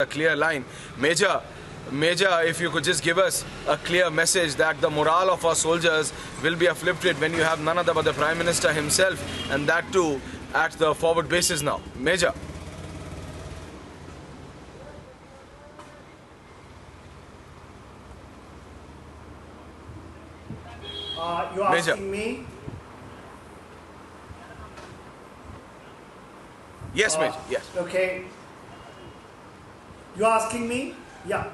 a clear line. Major, if you could just give us a clear message that the morale of our soldiers will be uplifted when you have none other but the Prime Minister himself, and that too at the forward bases now. Major. You're asking me? Yes, Major. Yes. Okay. You're asking me? Yeah.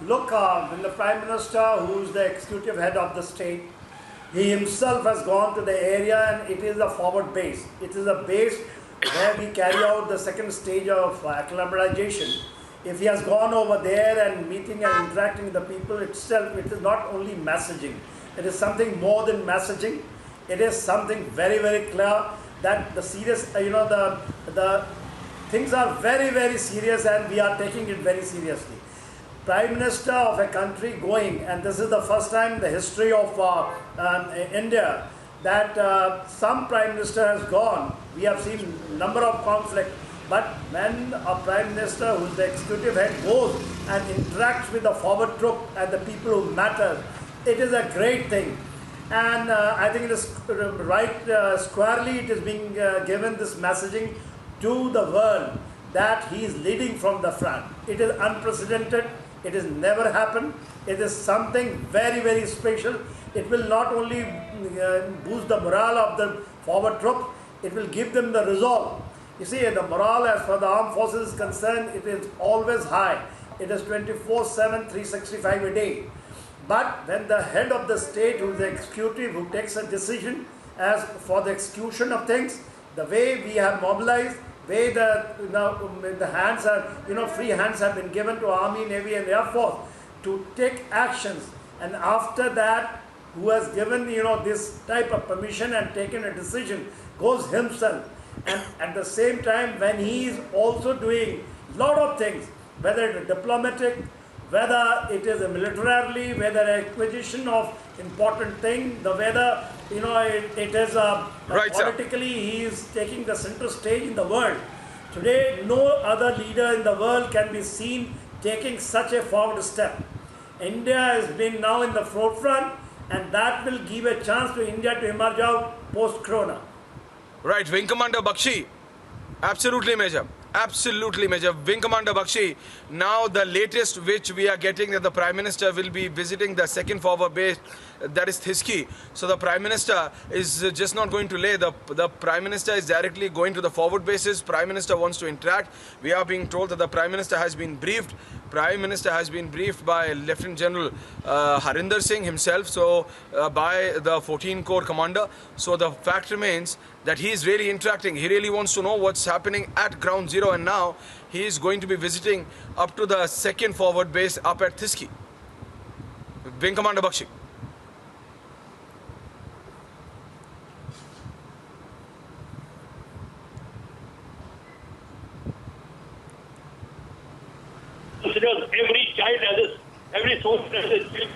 Look, when the Prime Minister, who is the executive head of the state, he himself has gone to the area, and it is a forward base. It is a base where we carry out the second stage of acclimatization. If he has gone over there and meeting and interacting with the people itself, it is not only messaging. It is something more than messaging. It is something very, very clear that the serious, the things are very, very serious, and we are taking it very seriously. Prime Minister of a country going, and this is the first time in the history of India that some Prime Minister has gone. We have seen number of conflicts, but when a Prime Minister who is the executive head goes and interacts with the forward troop and the people who matter, it is a great thing. And I think it is right squarely it is being given this messaging to the world that he is leading from the front. It is unprecedented. It has never happened. It is something very, very special. It will not only boost the morale of the forward troops, it will give them the resolve. You see, the morale as far as the armed forces is concerned, it is always high. It is 24/7, 365 a day. But when the head of the state, who is the executive, who takes a decision as for the execution of things, the way we have mobilized, way the hands are, free hands have been given to Army, Navy and Air Force to take actions. And after that, who has given, this type of permission and taken a decision, goes himself. And at the same time, when he is also doing lot of things, whether it is diplomatic, whether it is a militarily, whether acquisition of important thing, the whether it is Right, politically, he is taking the center stage in the world. Today, no other leader in the world can be seen taking such a forward step. India has been now in the forefront, and that will give a chance to India to emerge out post-Corona. Right, Wing Commander Bakshi. Absolutely, Major. Absolutely, Major. Wing Commander Bakshi, now the latest which we are getting that the Prime Minister will be visiting the second forward base, that is Thiski. So the Prime Minister is just not going to lay. The Prime Minister is directly going to the forward bases. Prime Minister wants to interact. We are being told that the Prime Minister has been briefed. Prime Minister has been briefed by Lieutenant General Harinder Singh himself, so by the 14 Corps Commander. So the fact remains that he is really interacting. He really wants to know what's happening at ground zero, and now he is going to be visiting up to the second forward base up at Thiski. Wing Commander Bakshi. Considers every child as his, every soldier as his child.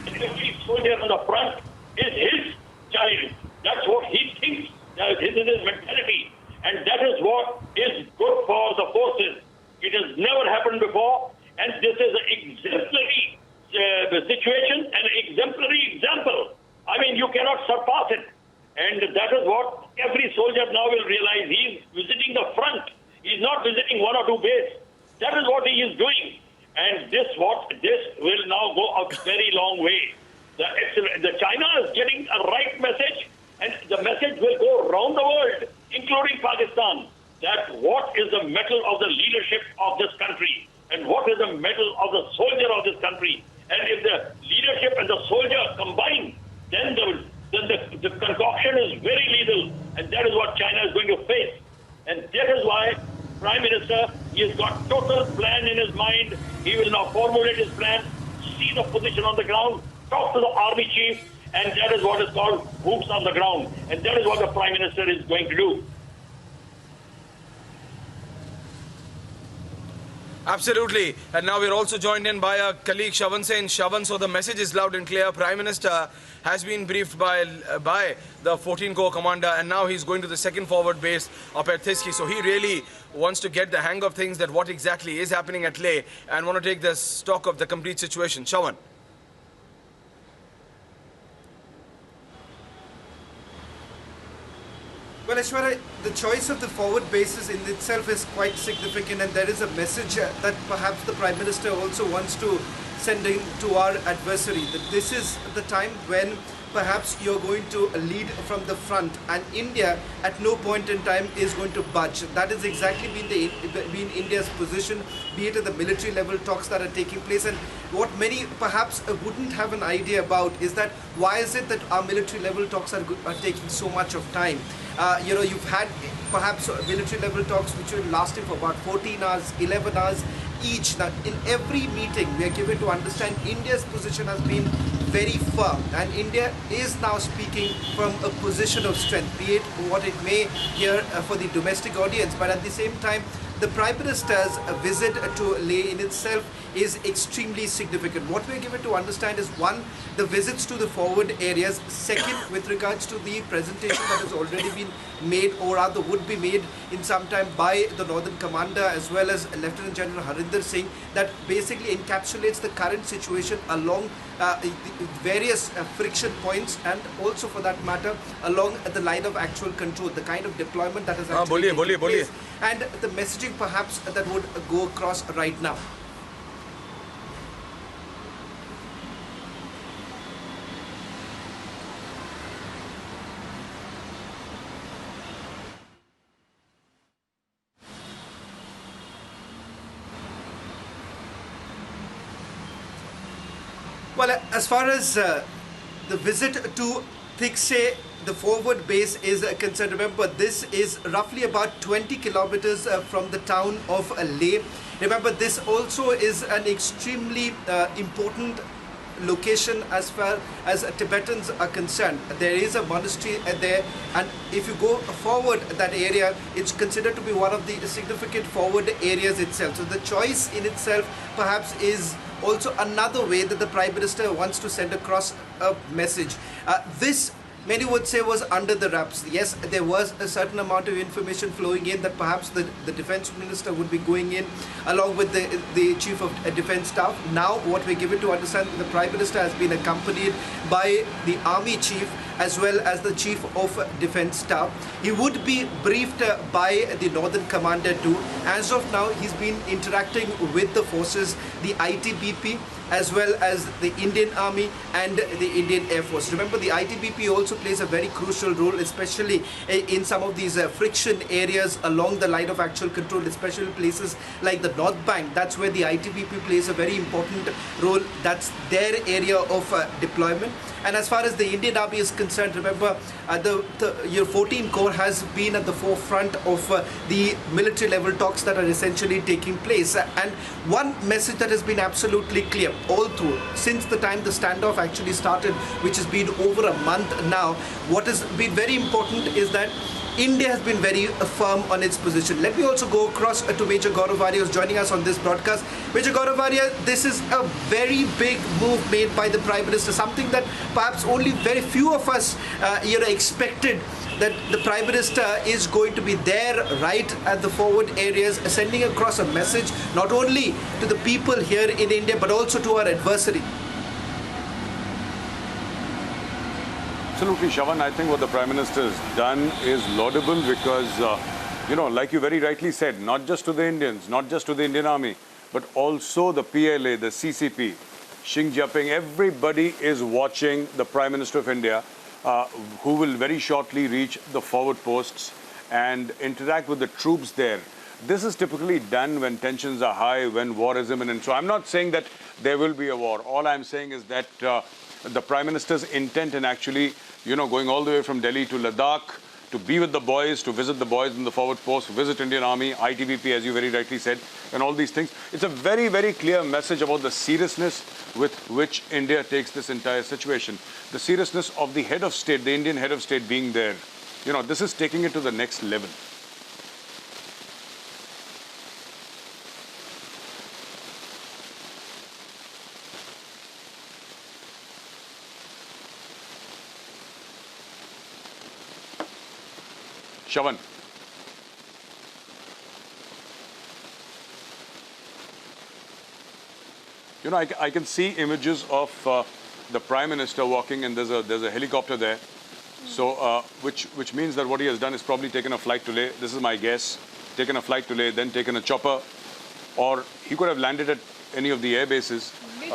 Every soldier on the front is his child. That's what he thinks. This is his mentality. And that is what is good for the forces. It has never happened before. And this is an exemplary situation, an exemplary example. I mean, you cannot surpass it. And that is what every soldier now will realize. He is visiting the front. He is not visiting one or two bases. That is what he is doing. And this will now go a very long way. The China is getting a right message, and the message will go around the world, including Pakistan, that what is the mettle of the leadership of this country, and what is the mettle of the soldier of this country. And if the leadership and the soldier combine, then the concoction is very lethal, and that is what China is going to face. And that is why Prime Minister, he has got total plan in his mind. He will now formulate his plan, see the position on the ground, talk to the army chief, and that is what is called boots on the ground. And that is what the Prime Minister is going to do. Absolutely. And now we're also joined in by our colleague Shavan Sen. Shavan, so the message is loud and clear. Prime Minister has been briefed by the 14 Corps commander, and now he's going to the second forward base up at Thiski. So he really wants to get the hang of things, that what exactly is happening at Leh, and want to take the stock of the complete situation. Shavan. Well, Ashwara, the choice of the forward bases in itself is quite significant, and there is a message that perhaps the Prime Minister also wants to send in to our adversary, that this is the time when perhaps you're going to lead from the front, and India at no point in time is going to budge. That has exactly been India's position, be it at the military level talks that are taking place. And what many perhaps wouldn't have an idea about is that why is it that our military level talks are taking so much of time? You've had perhaps military level talks which are lasting for about 14 hours, 11 hours each. Now, in every meeting, we are given to understand India's position has been very firm, and India is now speaking from a position of strength, be it what it may here for the domestic audience. But at the same time, the Prime Minister's visit to Leh in itself is extremely significant. What we are given to understand is, one, the visits to the forward areas. Second, with regards to the presentation that has already been made, or rather would be made in some time by the Northern Commander as well as Lieutenant General Harinder Singh, that basically encapsulates the current situation along the various friction points, and also for that matter along the line of actual control, the kind of deployment that is actually taking place, and the messaging perhaps that would go across right now. Well, as far as the visit to Thiksey, the forward base, is concerned, remember this is roughly about 20 kilometers from the town of Leh. Remember, this also is an extremely important location as far as Tibetans are concerned. There is a monastery there, and if you go forward that area, it's considered to be one of the significant forward areas itself. So the choice in itself perhaps is also another way that the Prime Minister wants to send across a message. This, many would say, was under the wraps. Yes, there was a certain amount of information flowing in that perhaps the Defence Minister would be going in along with the Chief of Defence Staff. Now what we're given to understand, the Prime Minister has been accompanied by the Army Chief as well as the Chief of Defence Staff. He would be briefed by the Northern Commander too. As of now, he's been interacting with the forces, the ITBP, as well as the Indian Army and the Indian Air Force. Remember, the ITBP also plays a very crucial role, especially in some of these friction areas along the line of actual control, especially places like the North Bank. That's where the ITBP plays a very important role. That's their area of deployment. And as far as the Indian Army is concerned, remember, your 14 Corps has been at the forefront of the military level talks that are essentially taking place. And one message that has been absolutely clear all through, since the time the standoff actually started, which has been over a month now, what has been very important is that India has been very firm on its position. Let me also go across to Major Gaurav Varia, who's joining us on this broadcast. Major Gaurav Varia, this is a very big move made by the Prime Minister, something that perhaps only very few of us expected, that the Prime Minister is going to be there right at the forward areas, sending across a message not only to the people here in India but also to our adversary. Absolutely, Shavan. I think what the Prime Minister has done is laudable because, like you very rightly said, not just to the Indians, not just to the Indian Army, but also the PLA, the CCP, Xi Jinping, everybody is watching the Prime Minister of India, who will very shortly reach the forward posts and interact with the troops there. This is typically done when tensions are high, when war is imminent. So I'm not saying that there will be a war. All I'm saying is that the Prime Minister's intent in actually, going all the way from Delhi to Ladakh, to be with the boys, to visit the boys in the forward post, visit Indian Army, ITBP, as you very rightly said, and all these things. It's a very, very clear message about the seriousness with which India takes this entire situation. The seriousness of the head of state, the Indian head of state being there. This is taking it to the next level. Shavan. You know, I can see images of the Prime Minister walking, and there's a helicopter there. So, which means that what he has done is probably taken a flight to Leh. This is my guess. Taken a flight to Leh, then taken a chopper, or he could have landed at any of the air bases. Major,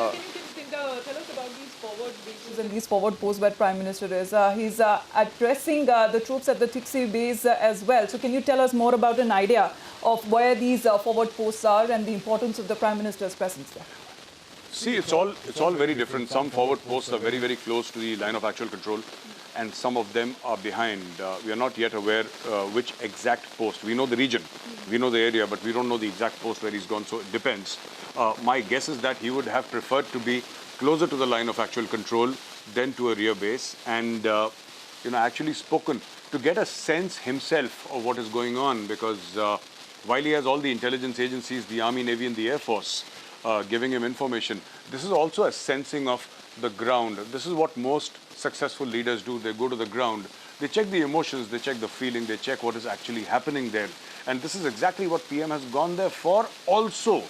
can you tell us about these forward bases and these forward posts where Prime Minister is? He's addressing the troops at the Tiksi base as well. So can you tell us more about an idea of where these forward posts are and the importance of the Prime Minister's presence there? See, it's all very different. Some forward posts are very, very close to the line of actual control, and some of them are behind. We are not yet aware which exact post. We know the region, we know the area, but we don't know the exact post where he's gone, so it depends. My guess is that he would have preferred to be closer to the line of actual control than to a rear base, and actually spoken to get a sense himself of what is going on, because while he has all the intelligence agencies, the Army, Navy and the Air Force giving him information, this is also a sensing of the ground. This is what most successful leaders do. They go to the ground, they check the emotions, they check the feeling, they check what is actually happening there. And this is exactly what PM has gone there for, also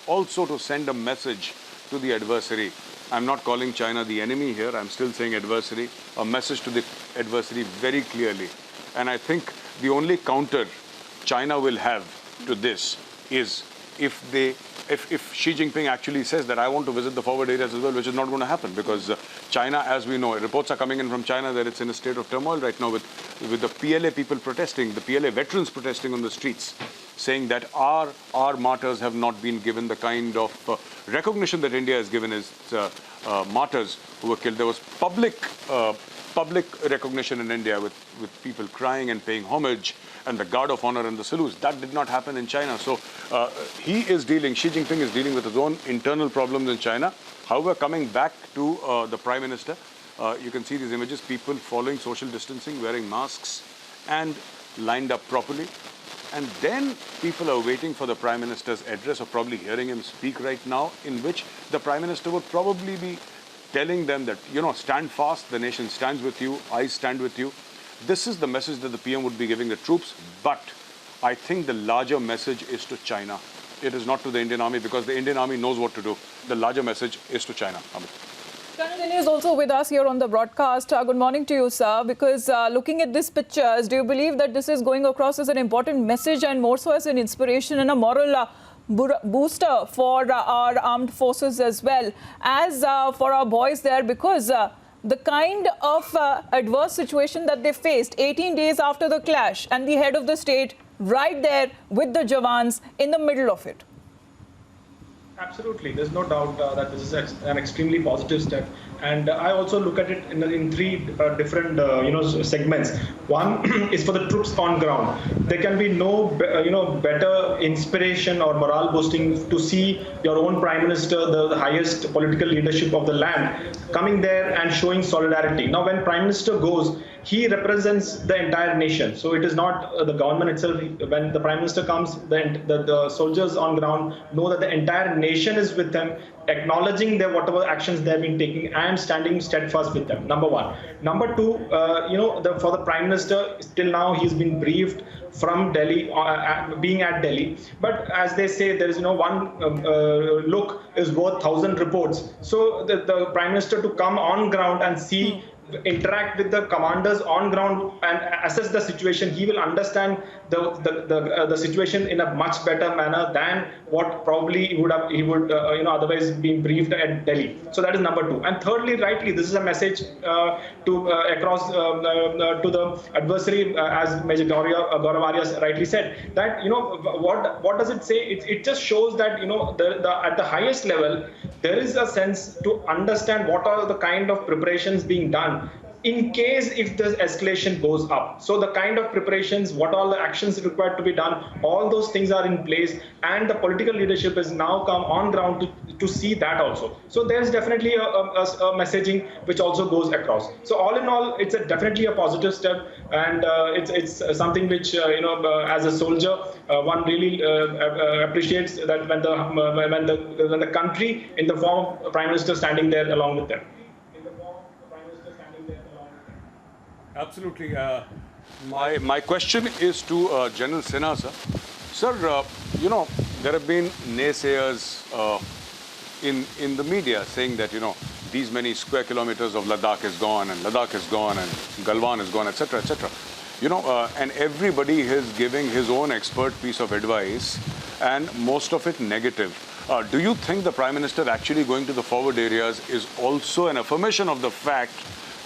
to send a message to the adversary. I'm not calling China the enemy here, I'm still saying adversary, a message to the adversary very clearly. And I think the only counter China will have to this is if Xi Jinping actually says that I want to visit the forward areas as well, which is not going to happen, because China, as we know, reports are coming in from China that it's in a state of turmoil right now with the PLA people protesting, the PLA veterans protesting on the streets, saying that our martyrs have not been given the kind of recognition that India has given its martyrs who were killed. There was public recognition in India with people crying and paying homage, and the guard of honor and the salutes. That did not happen in China. So Xi Jinping is dealing with his own internal problems in China. However, coming back to the Prime Minister, you can see these images, people following social distancing, wearing masks and lined up properly. And then people are waiting for the Prime Minister's address, or probably hearing him speak right now, in which the Prime Minister would probably be telling them that, stand fast, the nation stands with you, I stand with you. This is the message that the PM would be giving the troops, but I think the larger message is to China. It is not to the Indian Army, because the Indian Army knows what to do. The larger message is to China. Karan is also with us here on the broadcast. Good morning to you, sir. Because looking at these pictures, do you believe that this is going across as an important message and more so as an inspiration and a moral booster for our armed forces as well as for our boys there, because the kind of adverse situation that they faced 18 days after the clash, and the head of the state right there with the Jawans in the middle of it? Absolutely, there's no doubt that this is an extremely positive step, and I also look at it in three different segments. One is for the troops on ground. There can be no better inspiration or morale boosting to see your own Prime Minister, the highest political leadership of the land, coming there and showing solidarity. Now, when Prime Minister goes, he represents the entire nation. So it is not the government itself. When the Prime Minister comes, the soldiers on ground know that the entire nation is with them, acknowledging their whatever actions they have been taking and standing steadfast with them. Number one. Number two, for the Prime Minister, till now he's been briefed from Delhi, being at Delhi. But as they say, there is one look is worth 1,000 reports. So the Prime Minister to come on ground and see, interact with the commanders on ground and assess the situation, he will understand the situation in a much better manner than what probably he would otherwise been briefed at Delhi. So that is number two. And thirdly, rightly, this is a message across to the adversary, as Major Gaurav Arya rightly said, that what does it say? It just shows that at the highest level there is a sense to understand what are the kind of preparations being done in case if the escalation goes up. So the kind of preparations, what all the actions required to be done, all those things are in place, and the political leadership has now come on ground to see that also. So there's definitely a messaging which also goes across. So all in all, it's definitely a positive step, and it's something which as a soldier one really appreciates, that when the country in the form of Prime Minister standing there along with them. Absolutely. My question is to General Sinha, sir. Sir, you know, there have been naysayers in the media saying that, you know, these many square kilometers of Ladakh is gone and Ladakh is gone and Galwan is gone, etc., etc. You know, and everybody is giving his own expert piece of advice and most of it negative. Do you think the Prime Minister actually going to the forward areas is also an affirmation of the fact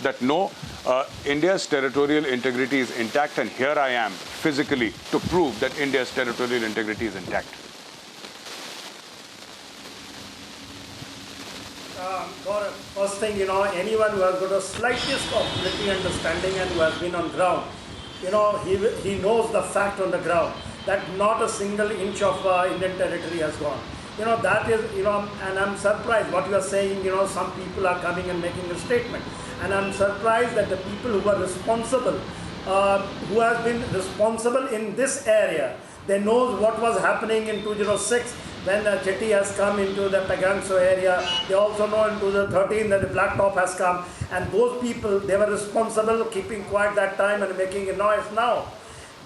that no, India's territorial integrity is intact, and here I am physically to prove that India's territorial integrity is intact? Gaurav, first thing, you know, anyone who has got the slightest of military understanding and who has been on ground, you know, he knows the fact on the ground that not a single inch of Indian territory has gone. You know, that is, you know, and I'm surprised what you are saying, you know, some people are coming and making a statement. And I'm surprised that the people who are responsible, who have been responsible in this area, they know what was happening in 2006 when Chetty has come into the Pagangso area. They also know in 2013 that the Blacktop has come. And those people, they were responsible keeping quiet that time and making a noise now.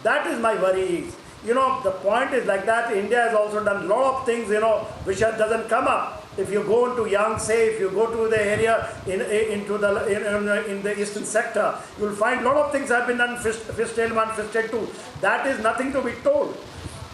That is my worry. You know, the point is like that. India has also done a lot of things, you know, which doesn't come up. If you go into Yangtze, if you go to the area in the eastern sector, you will find a lot of things have been done, Fishtail 1, Fishtail 2. That is nothing to be told.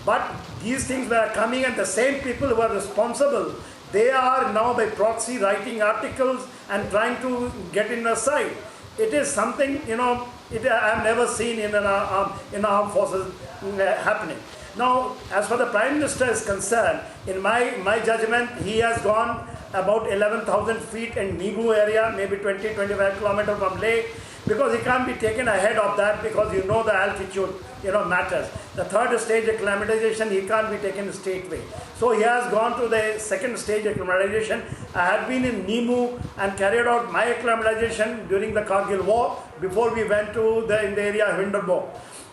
But these things were coming, and the same people who are responsible, they are now by proxy writing articles and trying to get in the side. It is something, you know, I have never seen in armed forces happening. Now, as far as the Prime Minister is concerned, in my judgment, he has gone about 11,000 feet in Nibu area, maybe 20-25 kilometers from Leh, because he can't be taken ahead of that because you know the altitude, you know, matters. The third stage acclimatization, he can't be taken straightway. So he has gone to the second stage acclimatization. I had been in Nimu and carried out my acclimatization during the Kargil war before we went to in the area of Hinderburg.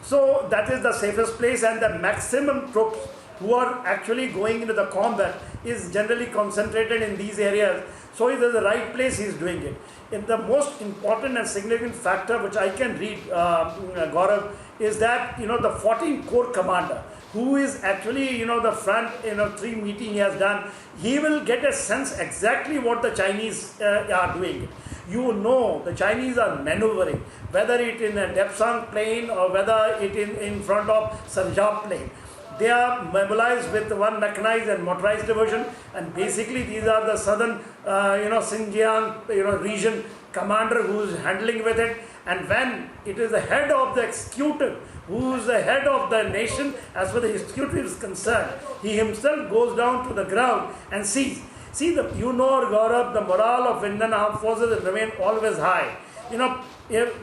So that is the safest place, and the maximum troops who are actually going into the combat is generally concentrated in these areas. So if there's the right place, he's doing it. And the most important and significant factor which I can read, Gaurav, is that, you know, the 14th Corps Commander, who is actually, you know, the front, you know, 3 meeting he has done, he will get a sense exactly what the Chinese are doing. You know, the Chinese are maneuvering, whether it in a Depsang plain or whether it in front of Sanjab plain. They are mobilized with one mechanized and motorized division, and basically these are the southern, you know, Xinjiang, you know, region commander who is handling with it. And when it is the head of the executive, who is the head of the nation, as far as the executive is concerned, he himself goes down to the ground and sees. See, you know, Gaurav, the morale of Indian armed forces remain always high. You know,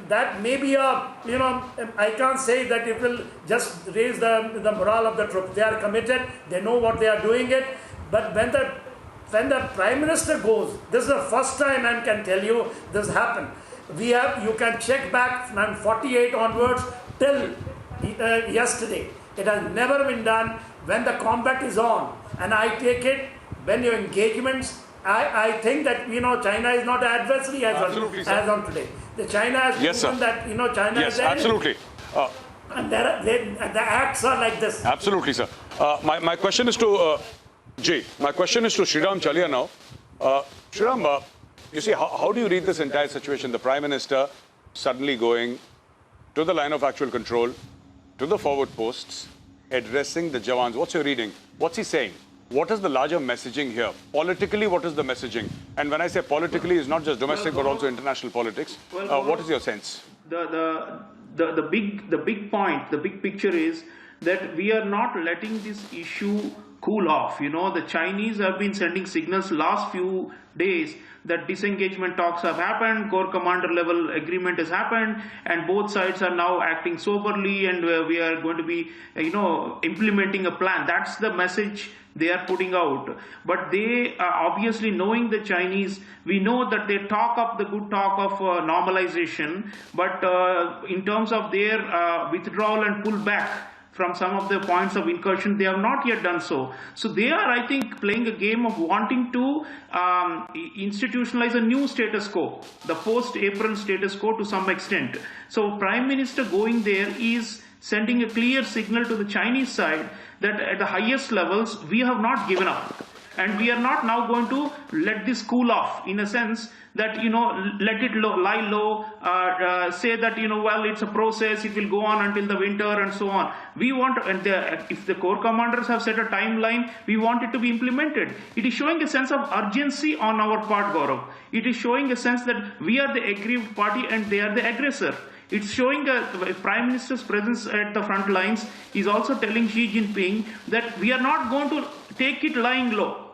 that may be you know, I can't say that it will just raise the morale of the troops. They are committed, they know what they are doing it. But when the Prime Minister goes, this is the first time I can tell you this happened. You can check back from 48 onwards till yesterday. It has never been done when the combat is on. And I take it, when your engagements, I think that, you know, China is not an adversary as on today. The China has proven that, you know, China is absolutely. And the acts are like this. Absolutely, sir. My question is to my question is to Sriram Chalia now. Sriram, you see, how do you read this entire situation? The Prime Minister suddenly going to the line of actual control, to the forward posts, addressing the Jawans. What's your reading? What's he saying? What is the larger messaging here? Politically, what is the messaging? And when I say politically, it's not just domestic, but also international politics. What is your sense? The big point, the big picture is that we are not letting this issue cool off. You know, the Chinese have been sending signals last few days that disengagement talks have happened, Corps Commander level agreement has happened, and both sides are now acting soberly, and we are going to be, you know, implementing a plan. That's the message they are putting out. But they are obviously, knowing the Chinese, we know that they talk up the good talk of normalization, but in terms of their withdrawal and pullback, from some of the points of incursion. They have not yet done so. So they are, I think, playing a game of wanting to institutionalize a new status quo, the post-April status quo to some extent. So Prime Minister going there is sending a clear signal to the Chinese side that at the highest levels, we have not given up. And we are not now going to let this cool off, in a sense that, let it lie low, say that, well, it's a process, it will go on until the winter and so on. We want, if the corps commanders have set a timeline, we want it to be implemented. It is showing a sense of urgency on our part, Gaurav. It is showing a sense that we are the aggrieved party and they are the aggressor. It's showing a Prime Minister's presence at the front lines is also telling Xi Jinping that we are not going to take it lying low.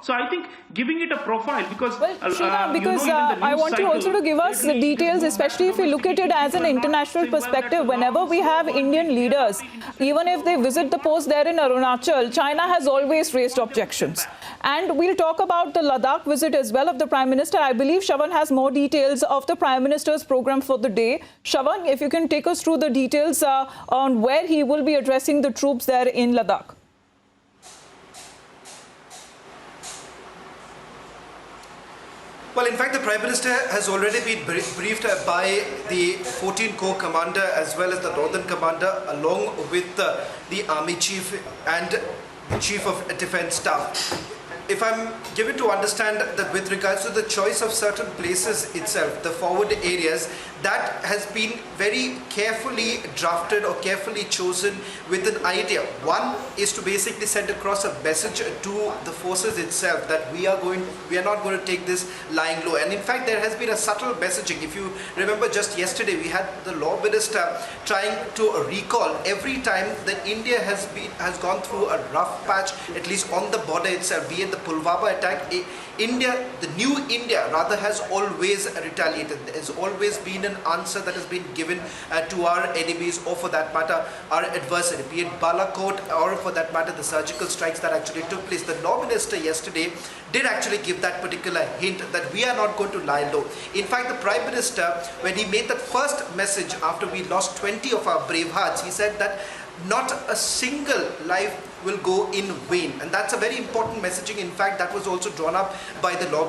So I think giving it a profile, because I want you also to give us the details, especially if we look at it as an international perspective. Whenever we have Indian leaders, even if they visit the post there in Arunachal, China has always raised objections. And we'll talk about the Ladakh visit as well of the Prime Minister. I believe Shravan has more details of the Prime Minister's program for the day. Shravan, if you can take us through the details on where he will be addressing the troops there in Ladakh. Well, in fact, the Prime Minister has already been briefed by the 14 Corps Commander as well as the Northern Commander, along with the Army Chief and the Chief of Defence Staff. If I'm given to understand that with regards to the choice of certain places itself, the forward areas, that has been very carefully drafted or carefully chosen with an idea. One is to basically send across a message to the forces itself that we are not going to take this lying low. And in fact, there has been a subtle messaging. If you remember, just yesterday we had the Law Minister trying to recall every time that India has gone through a rough patch, at least on the border itself, be it the Pulwama attack, India, the new India rather, has always retaliated. There has always been an answer that has been given to our enemies, or for that matter our adversary, be it Balakot or for that matter the surgical strikes that actually took place. The Law Minister yesterday did actually give that particular hint that we are not going to lie low. In fact, the Prime Minister, when he made that first message after we lost 20 of our brave hearts, he said that not a single life will go in vain, and that's a very important messaging. In fact, that was also drawn up by the Law